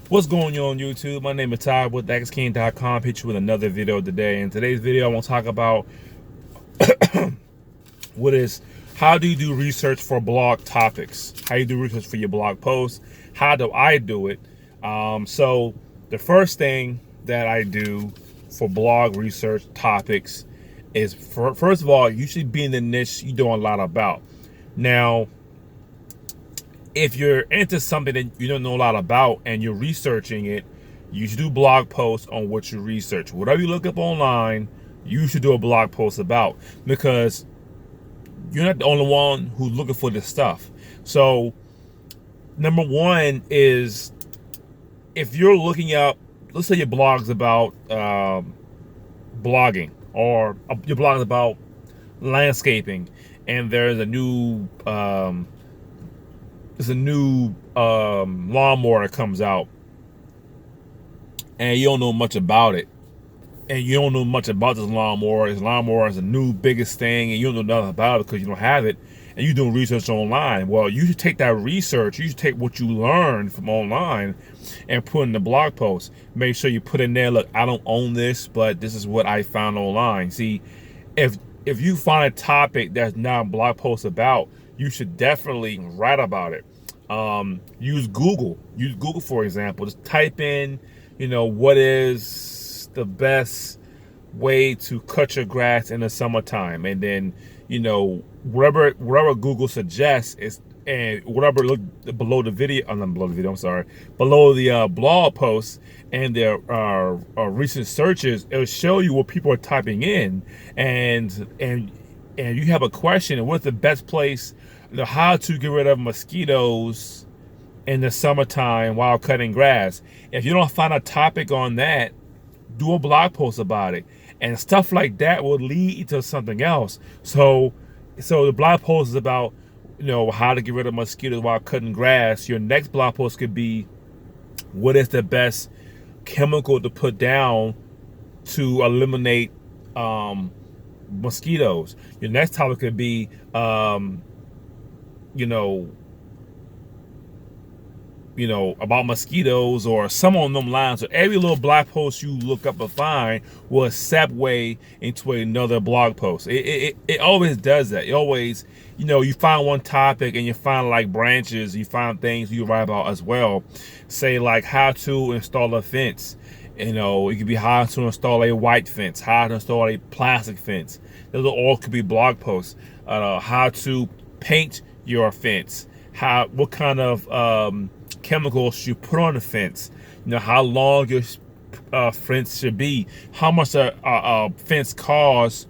What's going on YouTube? My name is Todd with XKing.com. Hit you with another video today. In today's video, I want to talk about how do you do research for blog topics? How you do research for your blog posts? How do I do it? So the first thing that I do for blog research topics is, first of all, you should be in the niche you know a lot about. Now, if you're into something that you don't know a lot about and you're researching it, you should do blog posts on what you research. Whatever you look up online, you should do a blog post about, because you're not the only one who's looking for this stuff. So number one is, if you're looking up, let's say your blog's about blogging, or your blog's about landscaping, and there's a new lawnmower that comes out, and you don't know much about it, and you don't know much about this lawnmower. This lawnmower is the new biggest thing, and you don't know nothing about it because you don't have it, and you're doing research online. Well, you should take that research, you should take what you learned from online and put in the blog post. Make sure you put in there, look, I don't own this, but this is what I found online. See, if you find a topic that's not a blog post about, you should definitely write about it. Use Google. Use Google, for example. Just type in, what is the best way to cut your grass in the summertime, and then, whatever Google suggests is, and whatever look below the video, not below the video, I'm sorry, below the blog post and their recent searches, it'll show you what people are typing in, and you have a question, and what's the best place, how to get rid of mosquitoes in the summertime while cutting grass. If you don't find a topic on that, do a blog post about it, and stuff like that will lead to something else. So the blog post is about, how to get rid of mosquitoes while cutting grass. Your next blog post could be, what is the best chemical to put down to eliminate mosquitoes. Your next topic could be, about mosquitoes, or some on them lines. So every little blog post you look up and find will segue into another blog post. It always does that. It always, you find one topic and you find like branches, you find things you write about as well. Say like how to install a fence. It could be how to install a white fence, how to install a plastic fence. Those all could be blog posts. How to paint your fence. What kind of chemicals you put on the fence. How long your fence should be. How much a fence costs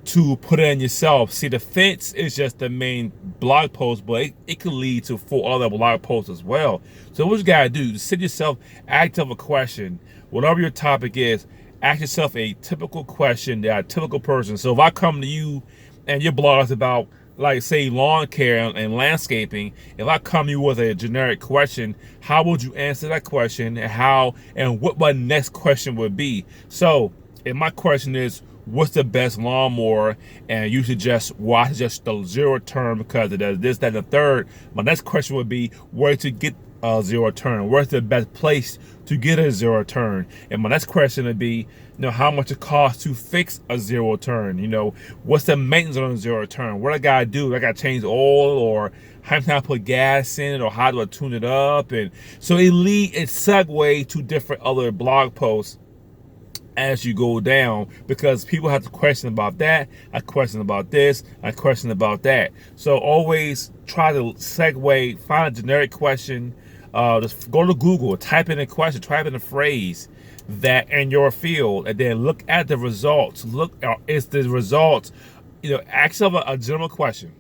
to put it in yourself. See, the fence is just the main blog post, but it could lead to 4 other blog posts as well. So what you gotta do is sit yourself, ask yourself a question. Whatever your topic is, ask yourself a typical question that a typical person. So if I come to you and your blog is about, like, say, lawn care and landscaping, if I come to you with a generic question, how would you answer that question, and what my next question would be? So if my question is, what's the best lawnmower, and you suggest, well, I suggest the zero turn because it does this, that, and the third, my next question would be, where to get a zero turn? Where's the best place to get a zero turn? And my next question would be, how much it costs to fix a zero turn? What's the maintenance on a zero turn? What I gotta do? I gotta change the oil, or how can I put gas in it, or how do I tune it up? And so it segue to different other blog posts as you go down, because people have to question about that, I question about this, I question about that. So always try to segue, find a generic question. Just go to Google, type in a question, type in a phrase that in your field, and then look at the results. Is the results, ask yourself a general question,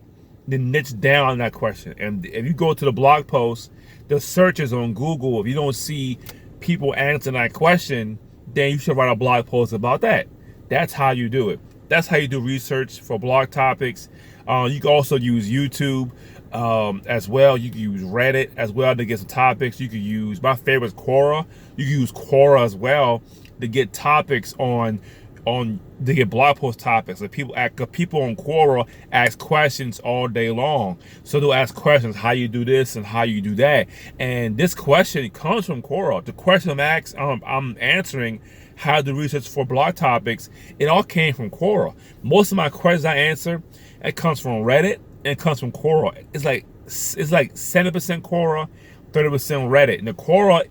then niche down on that question. And if you go to the blog post, the searches on Google, if you don't see people answering that question, then you should write a blog post about that. That's how you do it. That's how you do research for blog topics. You can also use YouTube as well. You can use Reddit as well to get some topics. You can use, my favorite is Quora. You can use Quora as well to get topics on on to get blog post topics. Like people on Quora ask questions all day long. So they'll ask questions, how you do this and how you do that. And this question comes from Quora. The question I'm answering, how to do research for blog topics, it all came from Quora. Most of my questions I answer, it comes from Reddit and it comes from Quora. It's like 70% Quora, 30% Reddit. And the Quora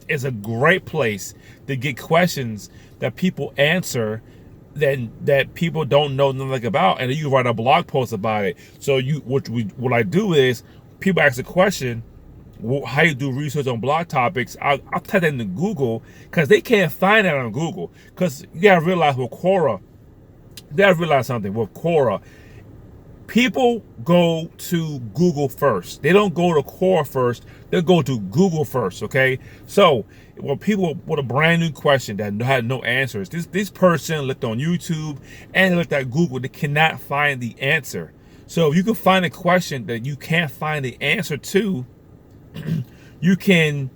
is a great place to get questions that people answer that people don't know nothing about, and then you write a blog post about it. So what I do is, people ask a question, how you do research on blog topics, I'll type that into Google, because they can't find that on Google. Because you gotta realize with Quora, something with Quora. People go to Google first. They don't go to Quora first. They go to Google first, okay? So when people with a brand new question that had no answers, this person looked on YouTube and looked at Google. They cannot find the answer. So if you can find a question that you can't find the answer to, you can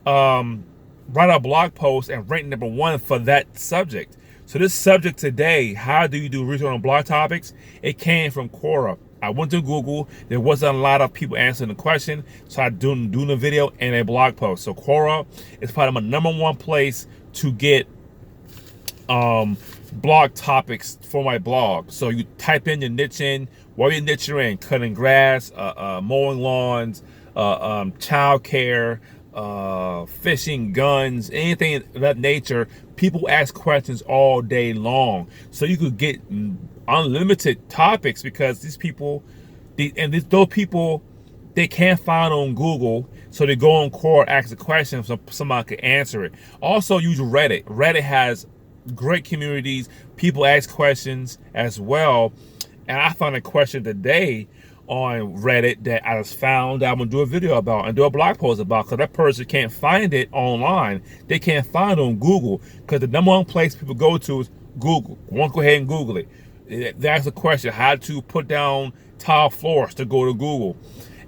write a blog post and rank number 1 for that subject. So this subject today, how do you do research on blog topics? It came from Quora. I went to Google. There wasn't a lot of people answering the question, so I doing a video and a blog post. So Quora is probably my number 1 place to get blog topics for my blog. So you type in your niche in, what your niche you're in: cutting grass, mowing lawns, child care, fishing, guns, anything of that nature. People ask questions all day long, so you could get unlimited topics, because those people they can't find on Google, so they go on Quora, ask a question, so somebody can answer it. Also use Reddit. Reddit has great communities. People ask questions as well, and I found a question today on Reddit that I just found that I'm gonna do a video about and do a blog post about, because that person can't find it online. They can't find it on Google, because the number 1 place people go to is Google. Won't go ahead and Google it. That's the question: how to put down tile floors, to go to Google.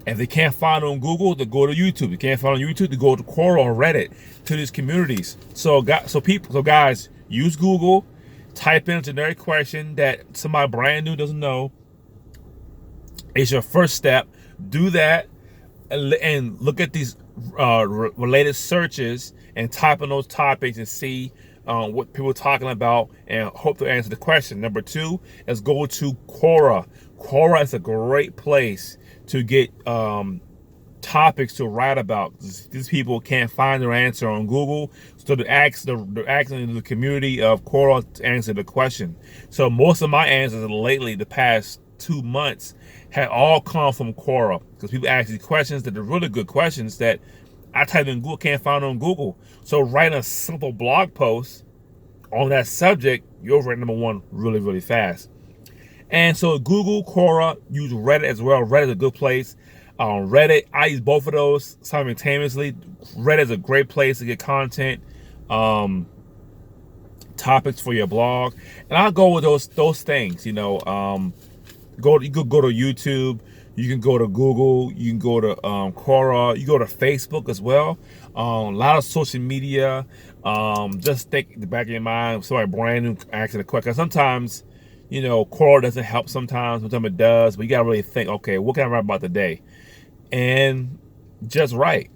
If they can't find it on Google, to go to YouTube. They can't find it on YouTube, to go to Quora or Reddit, to these communities. So guys, use Google. Type in a generic question that somebody brand new doesn't know. It's your first step. Do that and look at these related searches and type in those topics and see what people are talking about, and hope to answer the question. Number 2 is go to Quora. Quora is a great place to get topics to write about. These people can't find their answer on Google, so they're asking the community of Quora to answer the question. So most of my answers lately, the past 2 months, had all come from Quora, because people ask these questions that are really good questions that I type in Google, can't find on Google. So write a simple blog post on that subject, you'll rank number 1 really, really fast. And so Google, Quora, use Reddit as well. Reddit is a good place. Reddit, I use both of those simultaneously. Reddit is a great place to get content, topics for your blog, and I'll go with those things. You know, you could go to YouTube, you can go to Google, you can go to Quora, you go to Facebook as well. A lot of social media. Just think in the back of your mind, somebody brand new asking a question. Sometimes, you know, Quora doesn't help. Sometimes it does, but you gotta really think, okay, what can I write about today? And just write.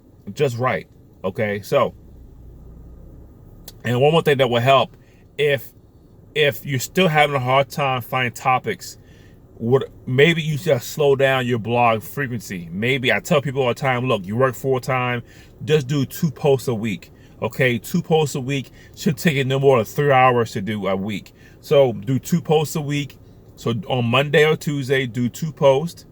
Okay, so, and one more thing that will help, if you're still having a hard time finding topics, maybe you just slow down your blog frequency. Maybe I tell people all the time, look, you work full time, just do 2 posts a week. Okay, 2 posts a week should take you no more than 3 hours to do a week. So do 2 posts a week. So on Monday or Tuesday, do 2 posts,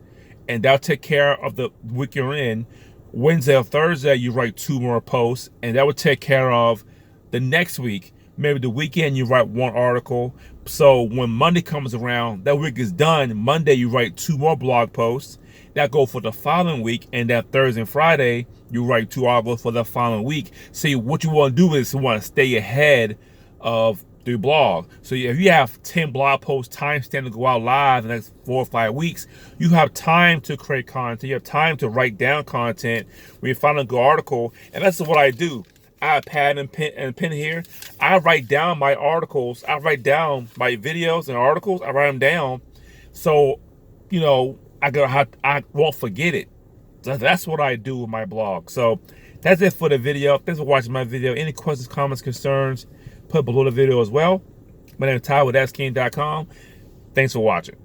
and that'll take care of the week you're in. Wednesday or Thursday, you write 2 more posts, and that will take care of the next week. Maybe the weekend, you write 1 article. So when Monday comes around, that week is done. Monday, you write 2 more blog posts. That go for the following week, and that Thursday and Friday, you write 2 articles for the following week. See, what you want to do is you want to stay ahead of the blog. So if you have 10 blog posts timestamped to go out live in the next 4 or 5 weeks, you have time to create content. You have time to write down content when you find a good article. And that's what I do. I have pad and pen here. I write down my articles. I write down my videos and articles. I write them down, so you know I won't forget it. So that's what I do with my blog. So that's it for the video. Thanks for watching my video. Any questions, comments, concerns, put below the video as well. My name is Ty with AskKing.com. Thanks for watching.